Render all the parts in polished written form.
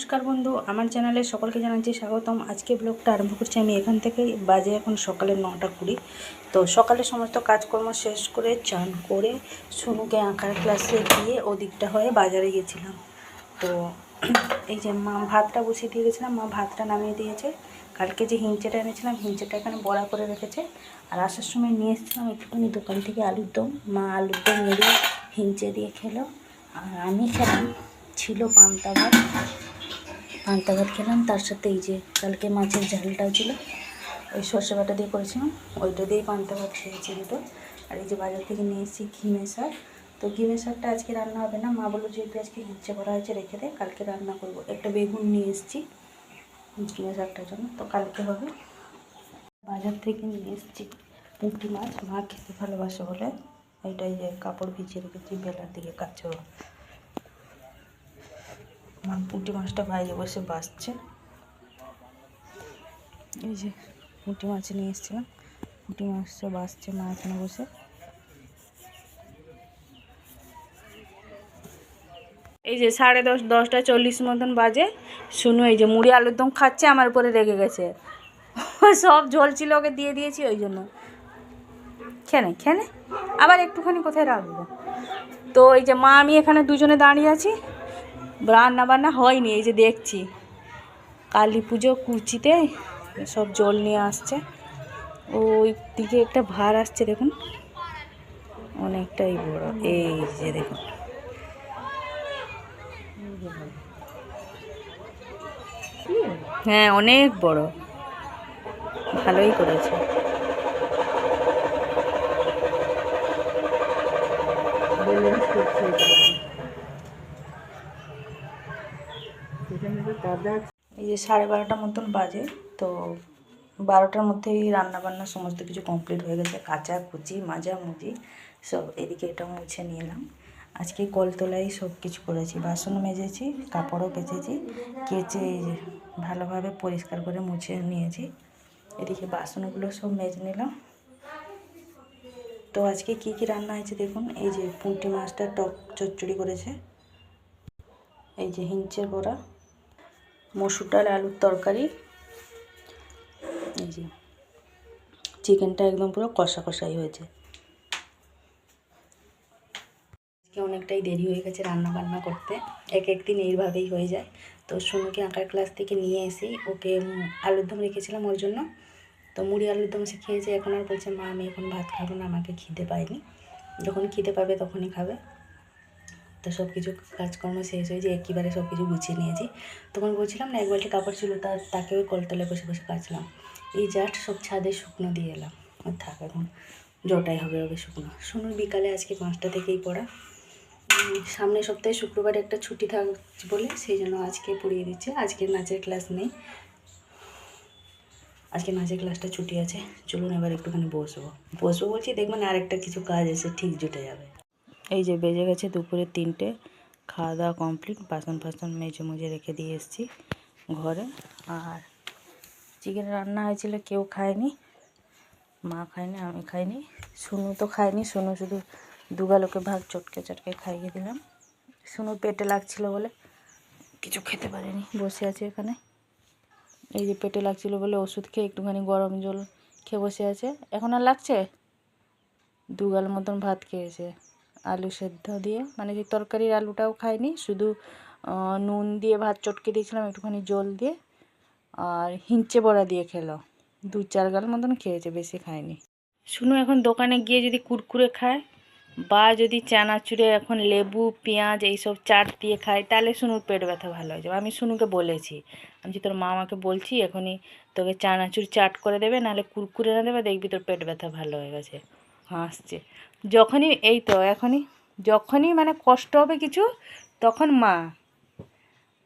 নমস্কার বন্ধু, আমার চ্যানেলে সকলকে জানাচ্ছি স্বাগতম। আজকে ব্লগটা আরম্ভ করছি আমি এখান থেকে। বাজে এখন সকালে 9:20। তো সকালে সমস্ত কাজকর্ম শেষ করে চান করে সোনুকে আঁকার ক্লাসে দিয়ে ওদিকটা হয়ে বাজারে গেছিলাম। তো এই যে মা ভাতটা বসিয়ে দিয়ে গেছিলাম, মা ভাতটা নামিয়ে দিয়েছে। কালকে যে হিঞ্চেটা এনেছিলাম, হিঞ্চেটা এখানে বড়া করে রেখেছে। আর আসার সময় নিয়ে এসেছিলাম একটুখানি দোকান থেকে আলুর দম। মা আলুর দম মেরে হিঞ্চে দিয়ে খেলো, আর আমি খেলাম ছিল পান্তা ভাত খেলাম। তার সাথে এই যে কালকে মাছের ঝালটাও ছিল, ওই সর্ষে বাটা দিয়ে করেছিলাম, ওইটা দিয়েই পান্তা ভাত খেয়েছি দুটো। আর এই যে বাজার থেকে নিয়ে এসেছি ঘিমে শাক। তো ঘিমে শাকটা আজকে রান্না হবে না, মা বললো যেহেতু আজকে ইচ্ছে করা হয়েছে রেখে দে, কালকে রান্না করব। একটা বেগুন নিয়ে এসেছি ঘিমে শাকটার জন্য, তো কালকে হবে। বাজার থেকে নিয়ে এসেছি পুঁটি মাছ, মা খেতে ভালোবাসে বলে এইটাই যে কাপড় ভিজিয়ে রেখেছি, বেলার দিকে কাছে মা পুঁটি মাছটা বাইরে বসে বাসছে। এই যে পুঁটি মাছ নিয়ে এসেছিলাম, পুঁটি মাছটা বাসছে মা এখানে বসে। এই যে 10:40 মতন বাজে। শুনু এই যে মুড়ি আলুর দম খাচ্ছে, আমার উপরে রেগে গেছে। সব ঝোল ছিল ওকে দিয়ে দিয়েছি, ওই জন্য খেনে আবার একটুখানি কোথায় রাখবো। তো এই যে মা আমি এখানে দুজনে দাঁড়িয়ে আছি, রান্না বান্না হয়নি। এই যে দেখছি কালী পুজো কুচিতে সব জল নিয়ে আসছে, ওই দিকে একটা ভার আসছে দেখুন, অনেকটাই বড়। এই যে দেখুন, হ্যাঁ অনেক বড়, ভালোই করেছে। এই যে 12:30 মতন বাজে। তো 12টার মধ্যেই রান্নাবান্না সমস্ত কিছু কমপ্লিট হয়ে গেছে, কাচা কুচি মাজা মুজি সব। এদিকে এটা মুছে নিলাম। আজকে কলতলায় সব কিছু করেছি, বাসনও মেজেছি, কাপড়ও কেচেছি, কেচে ভালোভাবে পরিষ্কার করে মুছে নিয়েছি। এদিকে বাসনগুলো সব মেজে নিলাম। তো আজকে কি কি রান্না হয়েছে দেখুন। এই যে পুঁটি মাছটা টক চচ্চড়ি করেছে, এই যে হিঞ্চের বড়া, মসুর ডাল আলুর তরকারি, এই যে চিকেনটা একদম পুরো কষা কষাই হয়েছে। আজকে অনেকটাই দেরি হয়ে গেছে রান্না বান্না করতে, একদিন এইভাবেই হয়ে যায়। তো সোনুকে আঁকার ক্লাস থেকে নিয়ে এসে ওকে আলুর দম রেখেছিলাম ওর জন্য। তো মুড়ি আলুর দম সে খেয়েছে, এখন আর বলছে মা আমি এখন ভাত খাবো না, আমাকে খিদে পায়নি, যখন খিদে পাবে তখনই খাবে। তো সব কিছু কাজকর্ম শেষ হয়েছে, একেবারে সব কিছু গুছিয়ে নিয়েছি। তখন বলছিলাম না এক বালতি কাপড় ছিল, তাকে ওই কলতলায় বসে বসে কাচলাম। এই জাস্ট সব ছাদে শুকনো দিয়ে এলাম, আর থাক এখন জটাই হবে শুকনো। শুনুন বিকালে আজকে 5টা থেকেই পড়া, সামনের সপ্তাহে শুক্রবার একটা ছুটি থাকছে বলে সেই জন্য আজকে পড়িয়ে দিচ্ছে। আজকে নাচের ক্লাস নেই, আজকে নাচের ক্লাসটা ছুটি আছে। চলুন এবার একটুখানি বসবো বলছি, দেখবেন আরেকটা কিছু কাজ এসে ঠিক জুটে যাবে। এই যে বেজে গেছে দুপুরে 3টে, খাওয়া দাওয়া কমপ্লিট, বাসন মেজে মুজে রেখে দিয়ে এসেছি ঘরে। আর চিকেন রান্না হয়েছিল, কেউ খায়নি, মা খায়নি, আমি খাইনি, শুনু তো খায়নি। শুনু শুধু দুগালোকে ভাগ চটকে খাইয়ে দিলাম। শুনুর পেটে লাগছিল বলে কিছু খেতে পারেনি, বসে আছে এখানে। এই যে পেটে লাগছিল বলে ওষুধ খেয়ে একটুখানি গরম জল খেয়ে বসে আছে। এখন আর লাগছে, দুগাল মতন ভাত খেয়েছে আলু সেদ্ধ দিয়ে, মানে যে তরকারির আলুটাও খায়নি, শুধু নুন দিয়ে ভাত চটকে দিয়েছিলাম একটুখানি জল দিয়ে, আর হিঞ্চে বড়া দিয়ে খেলো। 2-4 গাল মতন খেয়েছে, বেশি খায়নি। শুনো এখন দোকানে গিয়ে যদি কুরকুরে খায় বা যদি চানাচুরে এখন লেবু পেঁয়াজ এইসব চাট দিয়ে খায়, তাহলে শুনুর পেট ব্যথা ভালো হয়ে যাবে। আমি শুনুকে বলেছি, আমি তোর মা আমাকে বলছি এখনই তোকে চানাচুর চাট করে দেবে, নাহলে কুরকুরে না দেবে, দেখবি তোর পেট ব্যথা ভালো হয়ে গেছে। হাসছে যখনই, এই তো যখনই মানে কষ্ট হবে কিছু, তখন মা।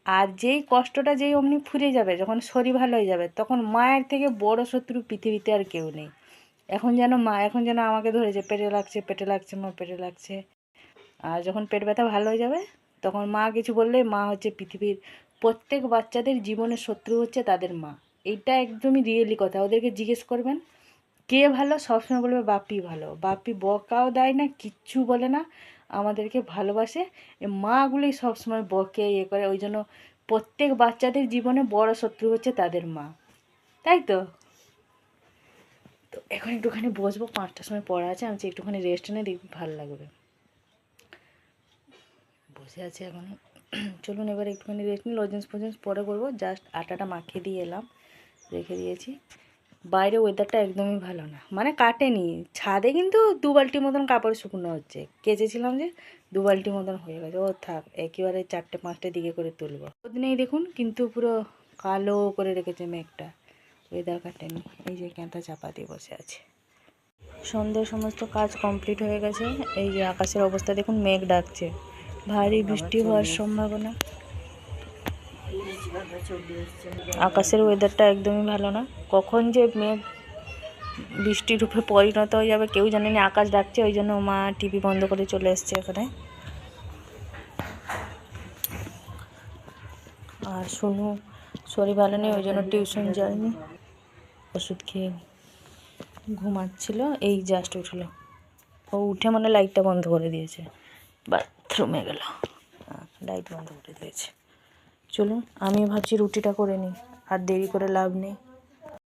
আর যেই কষ্টটা যেই অমনি ফুরিয়ে যাবে, যখন শরীর ভালো হয়ে যাবে, তখন মায়ের থেকে বড় শত্রু পৃথিবীতে আর কেউ নেই। এখন যেন আমাকে ধরেছে, পেটে লাগছে মা, পেটে লাগছে। আর যখন পেট ব্যথা ভালো হয়ে যাবে, তখন মা কিছু বললে, মা হচ্ছে পৃথিবীর প্রত্যেক বাচ্চাদের জীবনের শত্রু হচ্ছে তাদের মা। এইটা একদমই রিয়েলি কথা। ওদেরকে জিজ্ঞেস করবেন কে ভালো, সবসময় বলবে বাপি ভালো। বাপি বকাও দেয় না, কিচ্ছু বলে না, আমাদেরকে ভালোবাসে। মাগুলোই সবসময় বকে করে। ওই জন্য প্রত্যেক বাচ্চাদের জীবনে বড় শত্রু হচ্ছে তাদের মা, তাই তো? তো এখন একটুখানি বসবো, 5টার সময় পড়া আছে, আমি একটুখানি রেস্ট নিয়ে দেখবি ভালো লাগবে। বসে আছে এখন। চলুন এবার একটুখানি রেস্ট নিই, লজেন্স ফজেন্স পরে করবো। জাস্ট আটাটা মাখিয়ে দিয়ে এলাম, রেখে দিয়েছি। বাইরে ওয়েদারটা একদমই ভালো না, মানে কাটেনি। ছাদে কিন্তু 2 বালতি মতন কাপড় শুকনো হচ্ছে, কেচেছিলাম যে 2 বালতি মতন হয়ে গেছে। ও থাক, একেবারে 4টে 5টে দিকে করে তুলবো। নেই দেখুন, কিন্তু পুরো কালো করে রেখেছে মেঘটা, ওয়েদার কাটেনি। এই যে ক্যাঁথা চাপা দিয়ে বসে আছে। সন্ধ্যের সমস্ত কাজ কমপ্লিট হয়ে গেছে। এই যে আকাশের অবস্থা দেখুন, মেঘ ডাকছে, ভারী বৃষ্টি হওয়ার সম্ভাবনা। আকাশের ওয়েদারটা একদমই ভালো না, কখন যে মেঘ বৃষ্টির রূপে পরিণত হয়ে যাবে কেউ জানে না। আকাশ ডাকছে, ওই জন্য মা টিভি বন্ধ করে চলে এসছে এখানে। আর শুনু শরীর ভালো নেই, ওই জন্য টিউশন যায়নি, ওষুধ খেয়ে ঘুমাচ্ছিল। এই জাস্ট উঠলো, ও উঠে মানে লাইটটা বন্ধ করে দিয়েছে, বাথরুমে গেল, লাইট বন্ধ করে দিয়েছে। চলুন আমি ভাবছি রুটিটা করে নিই, আর দেরি করে লাভ নেই।